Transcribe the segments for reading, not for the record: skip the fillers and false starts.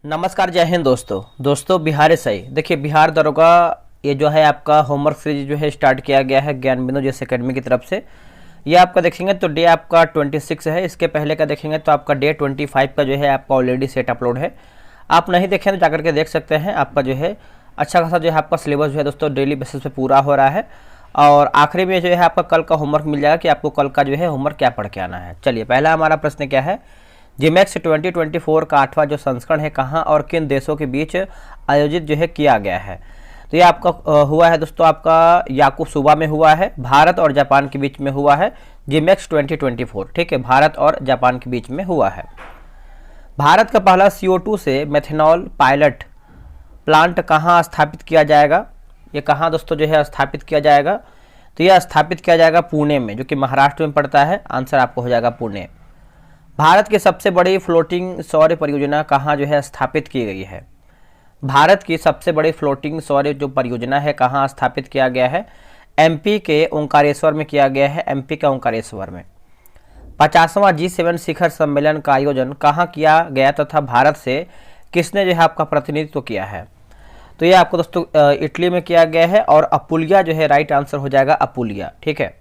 नमस्कार, जय हिंद दोस्तों बिहार सही। देखिए, बिहार दरोगा ये जो है आपका होमवर्क सीरीज जो है स्टार्ट किया गया है ज्ञान बिंदु जैसे अकेडमी की तरफ से। ये आपका देखेंगे तो डे आपका 26 है। इसके पहले का देखेंगे तो आपका डे 25 का जो है आपका ऑलरेडी सेट अपलोड है। आप नहीं देखें तो जाकर के देख सकते हैं। आपका जो है अच्छा खासा जो है आपका सिलेबस जो है दोस्तों डेली बेसिस पे पूरा हो रहा है। और आखिरी में जो है आपका कल का होमवर्क मिल जाएगा कि आपको कल का जो है होमवर्क क्या पढ़ के आना है। चलिए, पहला हमारा प्रश्न क्या है। जीमैक्स 2024 का 8वां जो संस्करण है कहाँ और किन देशों के बीच आयोजित जो है किया गया है। तो ये आपका हुआ है दोस्तों, आपका याकुत्सुबा में हुआ है, भारत और जापान के बीच में हुआ है। जीमैक्स 2024, ठीक है, भारत और जापान के बीच में हुआ है। भारत का पहला CO2 से मेथनॉल पायलट प्लांट कहाँ स्थापित किया जाएगा। ये कहाँ दोस्तों जो है स्थापित किया जाएगा, तो यह स्थापित किया जाएगा पुणे में, जो कि महाराष्ट्र में पड़ता है। आंसर आपको हो जाएगा पुणे। भारत की सबसे बड़ी फ्लोटिंग सौर परियोजना कहाँ जो है स्थापित की गई है। भारत की सबसे बड़ी फ्लोटिंग सौर जो परियोजना है कहाँ स्थापित किया गया है। MP के ओंकारेश्वर में किया गया है, MP का ओंकारेश्वर में। 50वां G7 शिखर सम्मेलन का आयोजन कहाँ किया गया तथा भारत से किसने जो है आपका प्रतिनिधित्व किया है। तो ये आपको दोस्तों इटली में किया गया है और अपुलिया जो है राइट आंसर हो जाएगा, अपुलिया, ठीक है।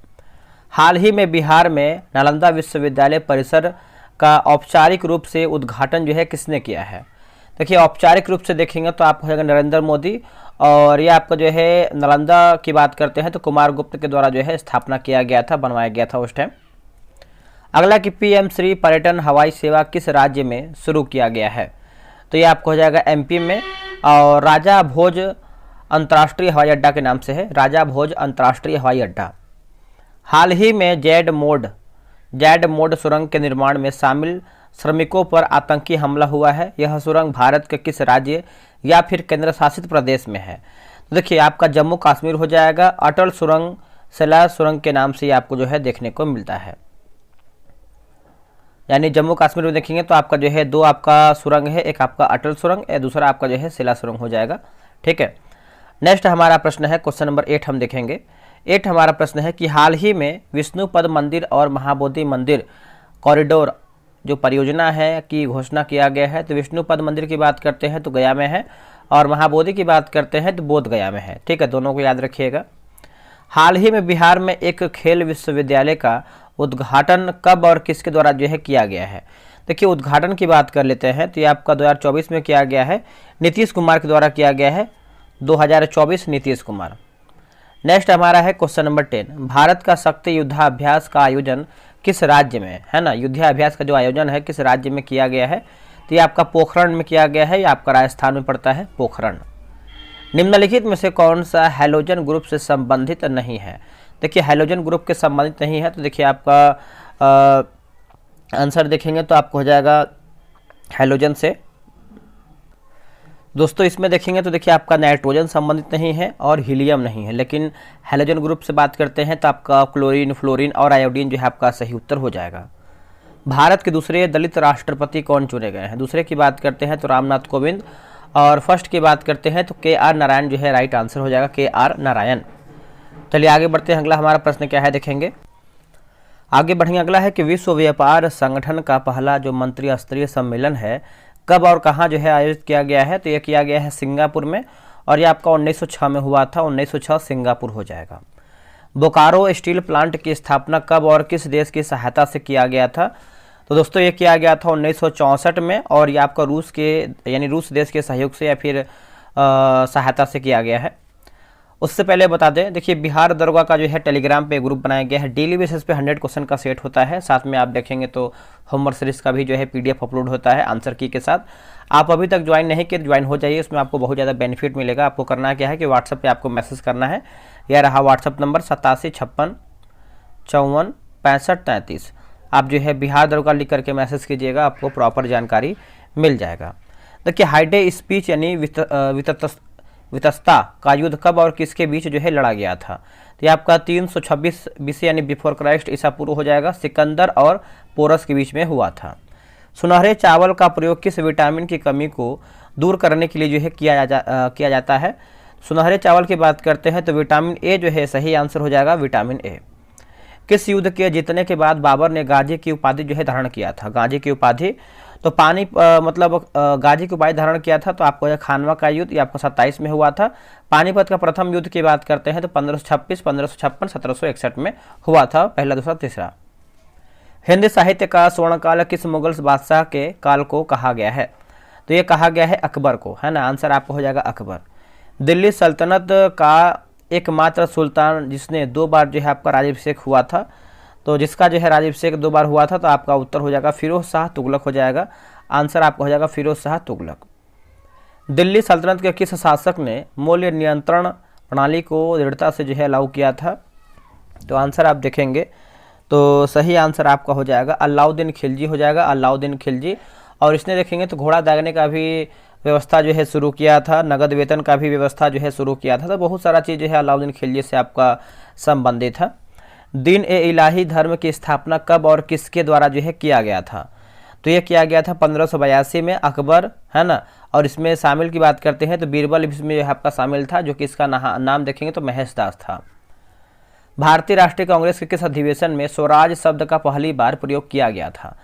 हाल ही में बिहार में नालंदा विश्वविद्यालय परिसर का औपचारिक रूप से उद्घाटन जो है किसने किया है। देखिए, औपचारिक रूप से देखेंगे तो आपको हो जाएगा नरेंद्र मोदी। और ये आपका जो है नालंदा की बात करते हैं तो कुमार गुप्त के द्वारा जो है स्थापना किया गया था, बनवाया गया था उस टाइम। अगला कि PM श्री पर्यटन हवाई सेवा किस राज्य में शुरू किया गया है। तो ये आपको हो जाएगा MP में, और राजा भोज अंतर्राष्ट्रीय हवाई अड्डा के नाम से है, राजा भोज अंतर्राष्ट्रीय हवाई अड्डा। हाल ही में जैड मोड सुरंग के निर्माण में शामिल श्रमिकों पर आतंकी हमला हुआ है। यह सुरंग भारत के किस राज्य या फिर केंद्र शासित प्रदेश में है। तो देखिए, आपका जम्मू कश्मीर हो जाएगा। अटल सुरंग सेला सुरंग के नाम से आपको जो है देखने को मिलता है। यानी जम्मू कश्मीर में देखेंगे तो आपका जो है दो आपका सुरंग है, एक आपका अटल सुरंग है, दूसरा आपका जो है सेला सुरंग हो जाएगा, ठीक है। नेक्स्ट हमारा प्रश्न है क्वेश्चन नंबर 8 हम देखेंगे। 8 हमारा प्रश्न है कि हाल ही में विष्णुपद मंदिर और महाबोधि मंदिर कॉरिडोर जो परियोजना है की घोषणा किया गया है। तो विष्णुपद मंदिर की बात करते हैं तो गया में है, और महाबोधि की बात करते हैं तो बोध गया में है, ठीक है, दोनों को याद रखिएगा। हाल ही में बिहार में एक खेल विश्वविद्यालय का उद्घाटन कब और किसके द्वारा जो है किया गया है। देखिए, उद्घाटन की बात कर लेते हैं तो ये आपका 2024 में किया गया है, नीतीश कुमार के द्वारा किया गया है, 2024 नीतीश कुमार। नेक्स्ट हमारा है क्वेश्चन नंबर 10। भारत का शक्ति युद्धाभ्यास का आयोजन किस राज्य में है ना। युद्धाभ्यास का जो आयोजन है किस राज्य में किया गया है। तो ये आपका पोखरण में किया गया है, या आपका राजस्थान में पड़ता है पोखरण। निम्नलिखित में से कौन सा हैलोजन ग्रुप से संबंधित नहीं है। देखिए, हैलोजन ग्रुप के संबंधित नहीं है तो देखिए आपका आंसर देखेंगे तो आपको हो जाएगा हैलोजन से। दोस्तों इसमें देखेंगे तो देखिए आपका नाइट्रोजन संबंधित नहीं है और हीलियम नहीं है, लेकिन हैलोजन ग्रुप से बात करते हैं तो आपका क्लोरीन, फ्लोरीन और आयोडीन जो है आपका सही उत्तर हो जाएगा। भारत के दूसरे दलित राष्ट्रपति कौन चुने गए हैं। दूसरे की बात करते हैं तो रामनाथ कोविंद, और फर्स्ट की बात करते हैं तो KR नारायण जो है राइट आंसर हो जाएगा, KR नारायण। चलिए आगे बढ़ते हैं। अगला हमारा प्रश्न क्या है देखेंगे, आगे बढ़ेंगे। अगला है कि विश्व व्यापार संगठन का पहला जो मंत्री स्तरीय सम्मेलन है कब और कहाँ जो है आयोजित किया गया है। तो यह किया गया है सिंगापुर में, और यह आपका 1906 में हुआ था, 1906 सिंगापुर हो जाएगा। बोकारो स्टील प्लांट की स्थापना कब और किस देश की सहायता से किया गया था। तो दोस्तों ये किया गया था 1964 में, और ये आपका रूस के यानी रूस देश के सहयोग से या फिर सहायता से किया गया है। उससे पहले बता दें, देखिए बिहार दरोगा का जो है टेलीग्राम पे ग्रुप बनाया गया है। डेली बेसिस पे 100 क्वेश्चन का सेट होता है, साथ में आप देखेंगे तो होमवर्क सीरीज का भी जो है PDF अपलोड होता है आंसर की के साथ। आप अभी तक ज्वाइन नहीं किए, ज्वाइन हो जाइए, उसमें आपको बहुत ज़्यादा बेनिफिट मिलेगा। आपको करना क्या है कि व्हाट्सएप पे आपको मैसेज करना है, यह रहा व्हाट्सएप नंबर 8756546533। आप जो है बिहार दरोगा लिख करके मैसेज कीजिएगा, आपको प्रॉपर जानकारी मिल जाएगा। देखिए, हाइडे स्पीच यानी वितस्ता का युद्ध कब और किसके बीच जो है लड़ा गया था। तो ये आपका 326 BC यानी बिफोर क्राइस्ट ईसा पूर्व हो जाएगा, सिकंदर और पोरस के बीच में हुआ था। सुनहरे चावल का प्रयोग किस विटामिन की कमी को दूर करने के लिए जो है किया जाता है। सुनहरे चावल की बात करते हैं तो विटामिन A जो है सही आंसर हो जाएगा, विटामिन A। किस युद्ध के जीतने के बाद बाबर ने गाजी की उपाधि जो है धारण किया था? गाजी की उपाधि, तो गाजी की उपाधि धारण किया था तो आपको खानवा का युद्ध, ये आपको 27 में हुआ था। पानीपत का प्रथम युद्ध की बात करते हैं तो 1526, 1556, 1761 में हुआ था, पहला, दूसरा, तीसरा। हिंदी साहित्य का स्वर्णकाल किस मुगल बादशाह के काल को कहा गया है? तो ये कहा गया है अकबर को, है ना। आंसर आपको हो जाएगा अकबर। दिल्ली सल्तनत का एकमात्र सुल्तान जिसने 2 बार जो है आपका राज्याभिषेक हुआ था, तो जिसका जो है राज्याभिषेक 2 बार हुआ था, तो आपका उत्तर हो जाएगा फिरोज शाह तुगलक हो जाएगा। आंसर आपका हो जाएगा फिरोज शाह तुगलक। दिल्ली सल्तनत के किस शासक ने मूल्य नियंत्रण प्रणाली को दृढ़ता से जो है लागू किया था? तो आंसर आप देखेंगे तो सही आंसर आपका हो जाएगा अलाउद्दीन खिलजी हो जाएगा, अलाउद्दीन खिलजी। और इसने देखेंगे तो घोड़ा दागने का भी व्यवस्था जो है शुरू किया था, नगद वेतन का भी व्यवस्था जो है शुरू किया था, तो बहुत सारा चीज़ जो है अलाउद्दीन खिलजी से आपका संबंधित था। दीन ए इलाही धर्म की स्थापना कब और किसके द्वारा जो है किया गया था? तो ये किया गया था 1582 में, अकबर, है ना। और इसमें शामिल की बात करते हैं तो बीरबल इसमें आपका शामिल था, जो कि इसका नाम देखेंगे तो महेश दास था। भारतीय राष्ट्रीय कांग्रेस के किस अधिवेशन में स्वराज शब्द का पहली बार प्रयोग किया गया था?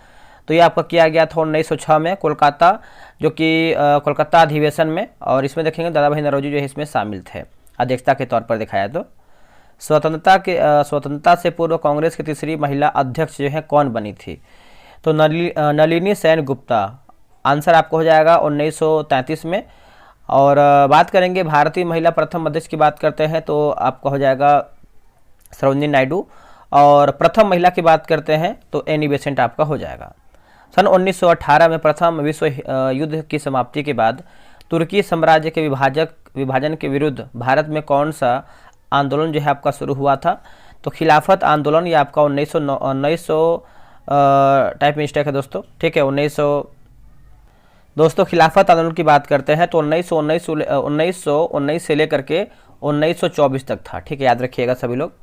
तो ये आपका किया गया था 1906 में कोलकाता, जो कि कोलकाता अधिवेशन में। और इसमें देखेंगे दादा भाई नौरोजी जो है इसमें शामिल थे, अध्यक्षता के तौर पर दिखाया। तो स्वतंत्रता से पूर्व कांग्रेस की तीसरी महिला अध्यक्ष जो है कौन बनी थी? तो नलिनी सेन गुप्ता। आंसर आपको हो जाएगा 1933 में। और बात करेंगे भारतीय महिला प्रथम अध्यक्ष की बात करते हैं तो आपका हो जाएगा सरोजिनी नायडू। और प्रथम महिला की बात करते हैं तो एनी बेसेंट आपका हो जाएगा। सन 1918 में प्रथम विश्व युद्ध की समाप्ति के बाद तुर्की साम्राज्य के विभाजन के विरुद्ध भारत में कौन सा आंदोलन जो है आपका शुरू हुआ था? तो खिलाफत आंदोलन, ये आपका 1900 टाइप मिस्टेक है दोस्तों, ठीक है। 1900 दोस्तों खिलाफत आंदोलन की बात करते हैं तो 1919 से लेकर के 1924 तक था, ठीक है, याद रखिएगा सभी लोग।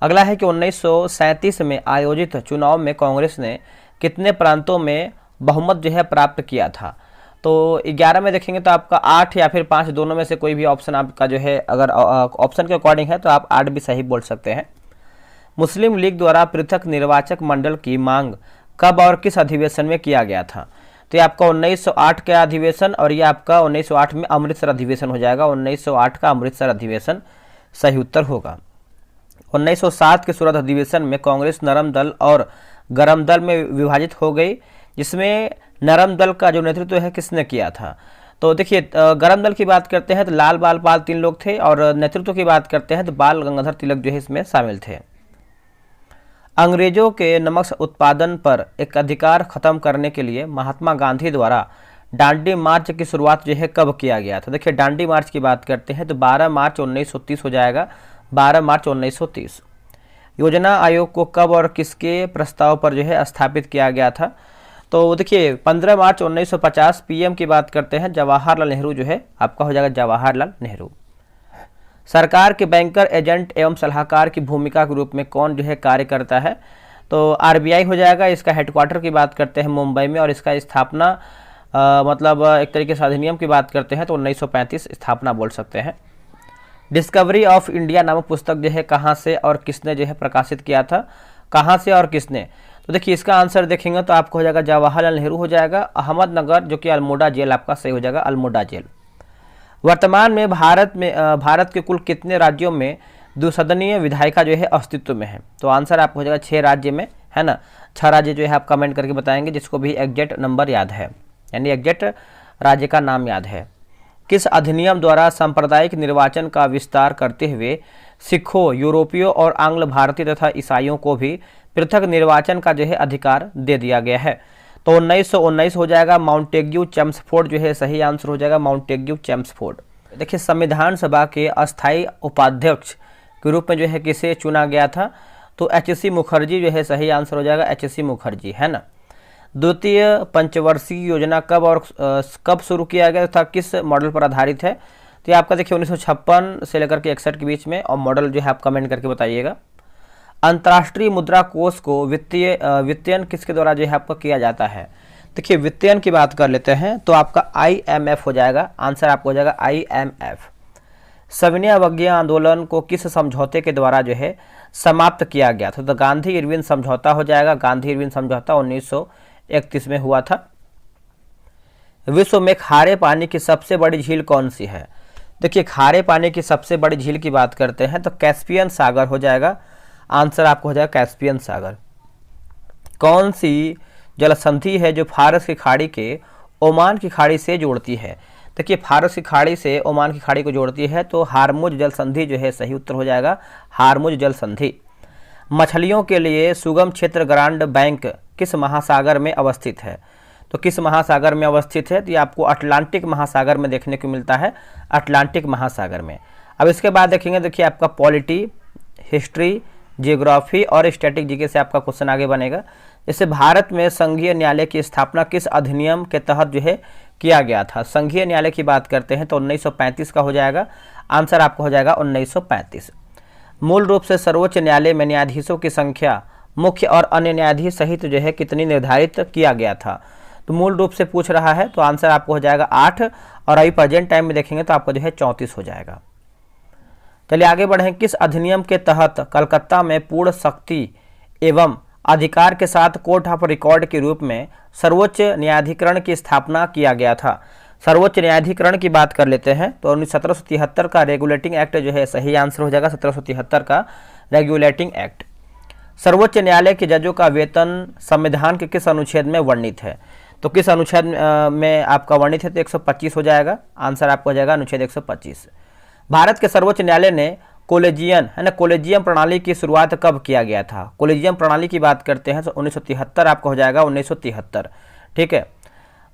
अगला है कि 1937 में आयोजित चुनाव में कांग्रेस ने कितने प्रांतों में बहुमत जो है प्राप्त किया था? तो 11 में देखेंगे तो आपका 8 या फिर 5 दोनों में से कोई भी ऑप्शन आपका जो है, अगर ऑप्शन के अकॉर्डिंग है तो आप 8 भी सही बोल सकते हैं। मुस्लिम लीग द्वारा पृथक निर्वाचक मंडल की मांग कब और किस अधिवेशन में किया गया था? तो ये आपका 1908 का अधिवेशन, और ये आपका 1908 में अमृतसर अधिवेशन हो जाएगा। 1908 का अमृतसर अधिवेशन सही उत्तर होगा। 1907 के सूरत अधिवेशन में कांग्रेस नरम दल और गरम दल में विभाजित हो गई, जिसमें नरम दल का जो नेतृत्व है किसने किया था? तो देखिए गरम दल की बात करते हैं तो लाल बाल पाल 3 लोग थे, और नेतृत्व की बात करते हैं तो बाल गंगाधर तिलक जो है इसमें शामिल थे। अंग्रेजों के नमक उत्पादन पर एक अधिकार खत्म करने के लिए महात्मा गांधी द्वारा डांडी मार्च की शुरुआत जो है कब किया गया था? देखिए डांडी मार्च की बात करते हैं तो 12 मार्च 1930 हो जाएगा, 12 मार्च 1930। योजना आयोग को कब और किसके प्रस्ताव पर जो है स्थापित किया गया था? तो देखिए 15 मार्च 1950। पीएम की बात करते हैं जवाहरलाल नेहरू जो है आपका हो जाएगा जवाहरलाल नेहरू। सरकार के बैंकर, एजेंट एवं सलाहकार की भूमिका के रूप में कौन जो है कार्य करता है? तो आरबीआई हो जाएगा। इसका हेडक्वार्टर की बात करते हैं मुंबई में, और इसका स्थापना मतलब एक तरीके से अधिनियम की बात करते हैं तो 1935 स्थापना बोल सकते हैं। डिस्कवरी ऑफ इंडिया नामक पुस्तक जो है कहाँ से और किसने जो है प्रकाशित किया था? कहाँ से और किसने? तो देखिए इसका आंसर देखेंगे तो आपको हो जाएगा जवाहरलाल नेहरू हो जाएगा। अहमदनगर, जो कि अल्मोड़ा जेल आपका सही हो जाएगा, अल्मोड़ा जेल। वर्तमान में भारत के कुल कितने राज्यों में द्विसदनीय विधायिका जो है अस्तित्व में है? तो आंसर आपको हो जाएगा 6 राज्य में, है ना। 6 राज्य जो है आप कमेंट करके बताएंगे जिसको भी एग्जैक्ट नंबर याद है, यानी एग्जैक्ट राज्य का नाम याद है। किस अधिनियम द्वारा सांप्रदायिक निर्वाचन का विस्तार करते हुए सिखों, यूरोपियों और आंग्ल भारतीय तथा ईसाइयों को भी पृथक निर्वाचन का जो है अधिकार दे दिया गया है? तो 1919 हो जाएगा। माउंटेग्यू चेम्सफोर्ड जो है सही आंसर हो जाएगा, माउंटेग्यू चेम्सफोर्ड। देखिए संविधान सभा के अस्थायी उपाध्यक्ष के रूप में जो है किसे चुना गया था? तो एच.सी. मुखर्जी जो है सही आंसर हो जाएगा, एच.सी. मुखर्जी, है ना। द्वितीय पंचवर्षीय योजना कब शुरू किया गया था, किस मॉडल पर आधारित है? तो ये आपका देखिए 1956 से लेकर के 61 के बीच में, और मॉडल जो है आप कमेंट करके बताइएगा। अंतर्राष्ट्रीय मुद्रा कोष को वित्तीयन किसके द्वारा जो है आपका किया जाता है? देखिए वित्तीयन की बात कर लेते हैं तो आपका IMF हो जाएगा, आंसर आपको हो जाएगा IMF। सविनय अवज्ञा आंदोलन को किस समझौते के द्वारा जो है समाप्त किया गया था। तो गांधी इरविन समझौता हो जाएगा, गांधी इरविन समझौता 1931 में हुआ था। विश्व में खारे पानी की सबसे बड़ी झील कौन सी है? देखिए खारे पानी की सबसे बड़ी झील की बात करते हैं तो कैस्पियन सागर हो जाएगा, आंसर आपको हो जाएगा कैस्पियन सागर। कौन सी जल संधि है जो फारस की खाड़ी के ओमान की खाड़ी से जोड़ती है? देखिए फारस की खाड़ी से ओमान की खाड़ी को जोड़ती है तो हार्मुज जल संधि जो है सही उत्तर हो जाएगा, हार्मुज जल संधि। मछलियों के लिए सुगम क्षेत्र ग्रांड बैंक किस महासागर में अवस्थित है? तो किस महासागर में अवस्थित है? तो ये आपको अटलांटिक महासागर में देखने को मिलता है, अटलांटिक महासागर में। अब इसके बाद देखेंगे, देखिए आपका पॉलिटी, हिस्ट्री, जियोग्राफी और स्टैटिक जीके से आपका क्वेश्चन आगे बनेगा। जैसे भारत में संघीय न्यायालय की स्थापना किस अधिनियम के तहत जो है किया गया था? संघीय न्यायालय की बात करते हैं तो 1935 का हो जाएगा, आंसर आपको हो जाएगा 1935। मूल रूप से सर्वोच्च न्यायालय में न्यायाधीशों की संख्या मुख्य और अन्य न्यायाधीश सहित जो है कितनी निर्धारित किया गया था? तो मूल रूप से पूछ रहा है तो आंसर आपको हो जाएगा 8, और अभी प्रेजेंट टाइम में देखेंगे तो आपको जो है 34 हो जाएगा। चलिए आगे बढ़ें। किस अधिनियम के तहत कलकत्ता में पूर्ण शक्ति एवं अधिकार के साथ कोर्ट ऑफ रिकॉर्ड के रूप में सर्वोच्च न्यायाधिकरण की स्थापना किया गया था? सर्वोच्च न्यायाधिकरण की बात कर लेते हैं तो 1773 का रेगुलेटिंग एक्ट जो है सही आंसर हो जाएगा, 1773 का रेगुलेटिंग एक्ट। सर्वोच्च न्यायालय के जजों का वेतन संविधान के किस अनुच्छेद में वर्णित है? तो किस अनुच्छेद में आपका वर्णित है? तो 125 हो जाएगा, आंसर आपको हो जाएगा अनुच्छेद 125। भारत के सर्वोच्च न्यायालय ने कोलेजियन है ना, कोलेजियम प्रणाली की शुरुआत कब किया गया था? कोलेजियम प्रणाली की बात करते हैं तो 1973 आपका हो जाएगा, 1973। ठीक है।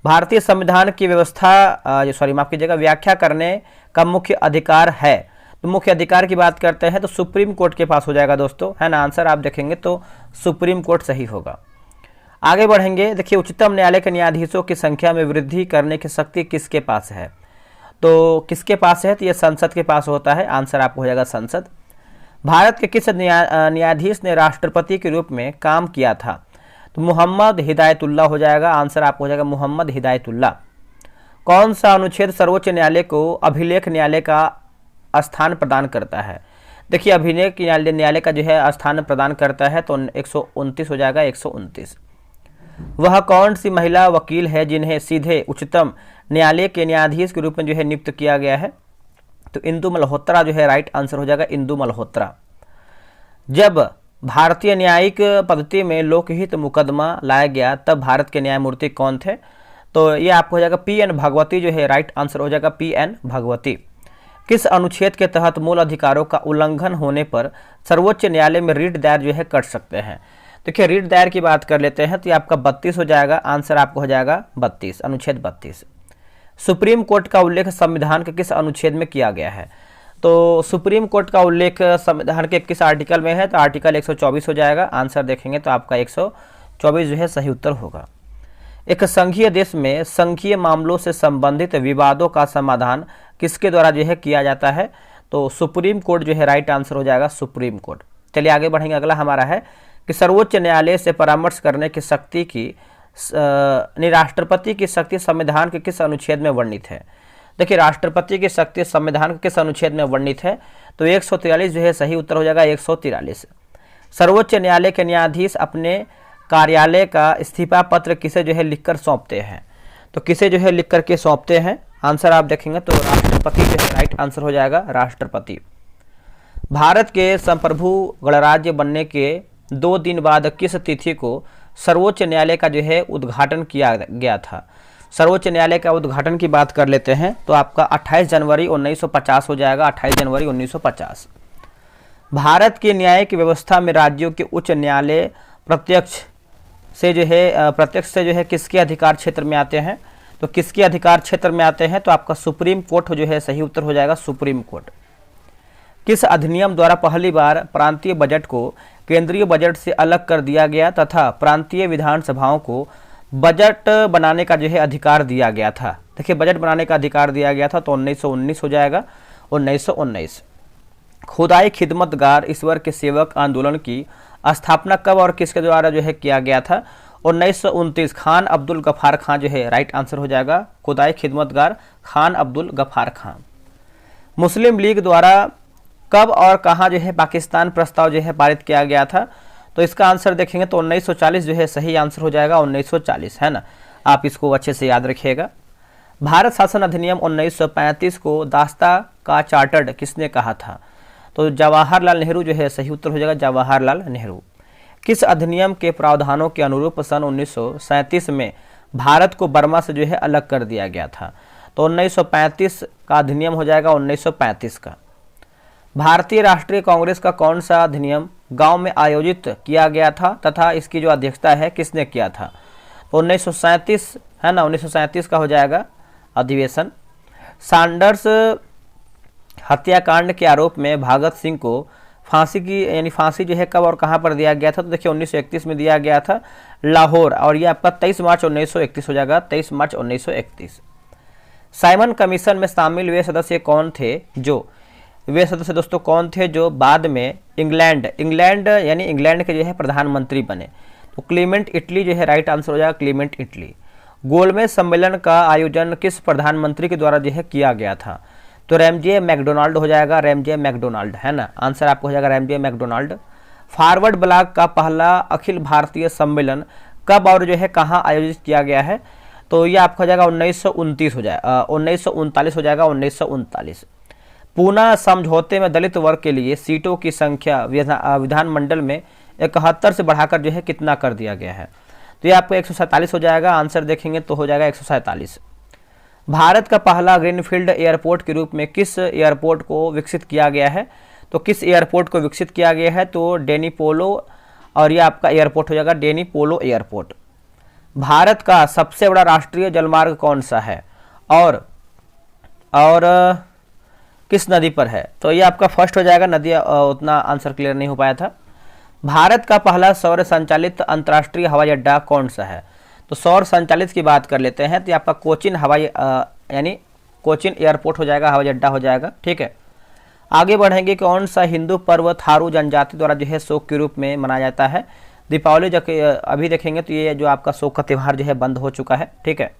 भारतीय संविधान की व्यवस्था माफ कीजिएगा, व्याख्या करने का मुख्य अधिकार है? तो मुख्य अधिकार की बात करते हैं तो सुप्रीम कोर्ट के पास हो जाएगा दोस्तों, है ना, आंसर आप देखेंगे तो सुप्रीम कोर्ट सही होगा। आगे बढ़ेंगे। देखिए उच्चतम न्यायालय के न्यायाधीशों की संख्या में वृद्धि करने की शक्ति किसके पास है? तो किसके पास है? तो ये संसद के पास होता है, आंसर आपको हो जाएगा संसद। भारत के किस न्यायाधीश ने राष्ट्रपति के रूप में काम किया था? तो मोहम्मद हिदायतुल्लाह हो जाएगा, आंसर आपको हो जाएगा मोहम्मद हिदायतुल्लाह। कौन सा अनुच्छेद सर्वोच्च न्यायालय को अभिलेख न्यायालय का स्थान प्रदान करता है? देखिए अभिलेख न्यायालय का जो है स्थान प्रदान करता है तो 129 हो जाएगा, 129। वह कौन सी महिला वकील है जिन्हें सीधे उच्चतम न्यायालय के न्यायाधीश के रूप में जो है नियुक्त किया गया है? तो इंदु मल्होत्रा जो है राइट आंसर हो जाएगा, इंदु मल्होत्रा। जब भारतीय न्यायिक पद्धति में लोकहित मुकदमा लाया गया तब भारत के न्यायमूर्ति कौन थे? तो ये आपको हो जाएगा PN भगवती जो है राइट आंसर हो जाएगा, PN भगवती। किस अनुच्छेद के तहत मूल अधिकारों का उल्लंघन होने पर सर्वोच्च न्यायालय में रीट दायर जो है कर सकते हैं? देखिए रीट दायर की बात कर लेते हैं तो ये आपका 32 हो जाएगा, आंसर आपको हो जाएगा 32, अनुच्छेद 32। सुप्रीम कोर्ट का उल्लेख संविधान के किस अनुच्छेद में किया गया है? तो सुप्रीम कोर्ट का उल्लेख संविधान के किस आर्टिकल में है? तो आर्टिकल 124 हो जाएगा, आंसर देखेंगे तो आपका 124 जो है सही उत्तर होगा। एक संघीय देश में संघीय मामलों से संबंधित विवादों का समाधान किसके द्वारा जो है किया जाता है? तो सुप्रीम कोर्ट जो है राइट आंसर हो जाएगा, सुप्रीम कोर्ट। चलिए आगे बढ़ेंगे। अगला हमारा है कि सर्वोच्च न्यायालय से परामर्श करने की शक्ति की राष्ट्रपति की शक्ति संविधान के किस अनुच्छेद में वर्णित है? देखिए राष्ट्रपति की शक्ति संविधान के किस अनुच्छेद में वर्णित है? तो 143 जो है सही उत्तर हो जाएगा, 143। सर्वोच्च न्यायालय के न्यायाधीश अपने कार्यालय का इस्तीफा पत्र किसे जो है लिखकर सौंपते हैं? तो किसे जो है लिख करके सौंपते हैं? आंसर आप देखेंगे तो राष्ट्रपति जो है राइट आंसर हो जाएगा, राष्ट्रपति। भारत के संप्रभु गणराज्य बनने के 2 दिन बाद किस तिथि को सर्वोच्च न्यायालय का जो है उद्घाटन किया गया था? सर्वोच्च न्यायालय का उद्घाटन की बात कर लेते हैं तो आपका 28 जनवरी 1950 हो जाएगा, 28 जनवरी 1950। भारत की न्यायिक व्यवस्था में राज्यों के उच्च न्यायालय प्रत्यक्ष से जो है किसके अधिकार क्षेत्र में आते हैं? तो किसके अधिकार क्षेत्र में आते हैं? तो आपका सुप्रीम कोर्ट जो है सही उत्तर हो जाएगा, सुप्रीम कोर्ट। किस अधिनियम द्वारा पहली बार प्रांतीय बजट को केंद्रीय बजट से अलग कर दिया गया तथा प्रांतीय विधानसभाओं को बजट बनाने का जो है अधिकार दिया गया था? देखिए बजट बनाने का अधिकार दिया गया था तो 1919 हो जाएगा, 1919। खुदाई खिदमतगार ईश्वर के सेवक आंदोलन की स्थापना कब और किसके द्वारा जो है किया गया था? 1929, खान अब्दुल गफ्फार खान जो है राइट आंसर हो जाएगा, खुदाई खिदमतगार खान अब्दुल गफ्फार खान। मुस्लिम लीग द्वारा कब और कहां जो है पाकिस्तान प्रस्ताव जो है पारित किया गया था? तो इसका आंसर देखेंगे तो 1940 जो है सही आंसर हो जाएगा, 1940 है ना। आप इसको अच्छे से याद रखिएगा। भारत शासन अधिनियम 1935 को दास्ता का चार्टर्ड किसने कहा था? तो जवाहरलाल नेहरू जो है सही उत्तर हो जाएगा, जवाहरलाल नेहरू। किस अधिनियम के प्रावधानों के अनुरूप सन 1937 में भारत को बर्मा से जो है अलग कर दिया गया था? तो 1935 का अधिनियम हो जाएगा, 1935 का। भारतीय राष्ट्रीय कांग्रेस का कौन सा अधिनियम गांव में आयोजित किया गया था तथा इसकी जो अध्यक्षता है किसने किया था? तो 1937 है ना, 1937 का हो जाएगा अधिवेशन। सैंडर्स हत्याकांड के आरोप में भगत सिंह को फांसी जो है कब और कहां पर दिया गया था? तो देखिए 1931 में दिया गया था, लाहौर, और ये आपका 23 मार्च 1931 हो जाएगा, 23 मार्च 1931। साइमन कमीशन में शामिल वे सदस्य कौन थे दोस्तों कौन थे जो बाद में इंग्लैंड यानी इंग्लैंड के जो है प्रधानमंत्री बने? तो क्लीमेंट इटली जो है राइट आंसर हो जाएगा, क्लीमेंट इटली। गोलमेज सम्मेलन का आयोजन किस प्रधानमंत्री के द्वारा जो है किया गया था? तो रैमजे मैकडोनाल्ड हो जाएगा, रैमजे मैकडोनाल्ड है ना, आंसर आपको हो जाएगा रैमजे मैकडोनाल्ड। फॉरवर्ड ब्लॉक का पहला अखिल भारतीय सम्मेलन कब और जो है कहाँ आयोजित किया गया है? तो ये आपका हो जाएगा 1929 हो जाएगा, 1939 हो जाएगा, 1939। पूना समझौते में दलित वर्ग के लिए सीटों की संख्या विधानमंडल में 71 से बढ़ाकर जो है कितना कर दिया गया है? तो ये आपको 147 हो जाएगा, आंसर देखेंगे तो हो जाएगा 147। भारत का पहला ग्रीनफील्ड एयरपोर्ट के रूप में किस एयरपोर्ट को विकसित किया गया है? तो किस एयरपोर्ट को विकसित किया गया है? तो डेनी पोलो, और ये आपका एयरपोर्ट हो जाएगा डेनी पोलो एयरपोर्ट। भारत का सबसे बड़ा राष्ट्रीय जलमार्ग कौन सा है और किस नदी पर है? तो ये आपका फर्स्ट हो जाएगा, नदी उतना आंसर क्लियर नहीं हो पाया था। भारत का पहला सौर संचालित अंतर्राष्ट्रीय हवाई अड्डा कौन सा है? तो सौर संचालित की बात कर लेते हैं तो ये आपका कोचिन यानी कोचिन एयरपोर्ट हो जाएगा, हवाई अड्डा हो जाएगा, ठीक है। आगे बढ़ेंगे, कौन सा हिंदू पर्व थारू जनजाति द्वारा जो है शोक के रूप में मनाया जाता है? दीपावली। जो अभी देखेंगे तो ये जो आपका शोक का त्यौहार जो है बंद हो चुका है, ठीक है।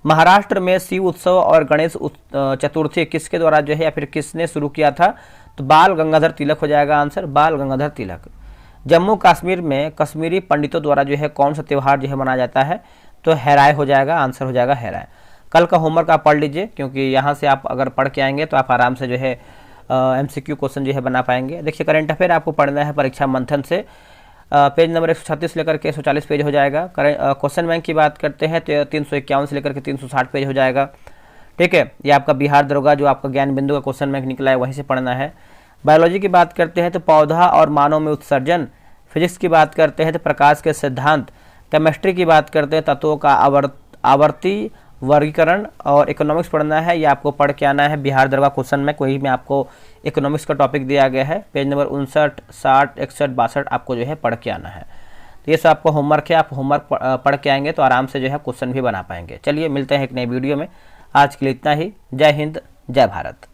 महाराष्ट्र में शिव उत्सव और गणेश चतुर्थी किसके द्वारा जो है या फिर किसने शुरू किया था? तो बाल गंगाधर तिलक हो जाएगा, आंसर बाल गंगाधर तिलक। जम्मू कश्मीर में कश्मीरी पंडितों द्वारा जो है कौन सा त्यौहार जो है मनाया जाता है? तो हैराय हो जाएगा, आंसर हो जाएगा हैराय। कल का होमवर्क आप पढ़ लीजिए, क्योंकि यहाँ से आप अगर पढ़ के आएंगे तो आप आराम से जो है MCQ क्वेश्चन जो है बना पाएंगे। देखिए करंट अफेयर आपको पढ़ना है परीक्षा मंथन से, पेज नंबर 136 लेकर के 140 पेज हो जाएगा। क्वेश्चन बैंक की बात करते हैं तो 351 से लेकर के 360 पेज हो जाएगा, ठीक है। ये आपका बिहार दरोगा जो आपका ज्ञान बिंदु का क्वेश्चन बैंक निकला है वहीं से पढ़ना है। बायोलॉजी की बात करते हैं तो पौधा और मानव में उत्सर्जन। फिजिक्स की बात करते हैं तो प्रकाश के सिद्धांत। केमिस्ट्री की बात करते हैं तत्वों का आवर्ती वर्गीकरण। और इकोनॉमिक्स पढ़ना है, ये आपको पढ़ के आना है बिहार दरोगा क्वेश्चन में, कोई में आपको इकोनॉमिक्स का टॉपिक दिया गया है, पेज नंबर 59, 60, 61, 62 आपको जो है पढ़ के आना है। तो ये सब आपको होमवर्क है, आप होमवर्क पढ़ के आएंगे तो आराम से जो है क्वेश्चन भी बना पाएंगे। चलिए मिलते हैं एक नई वीडियो में, आज के लिए इतना ही। जय हिंद, जय भारत।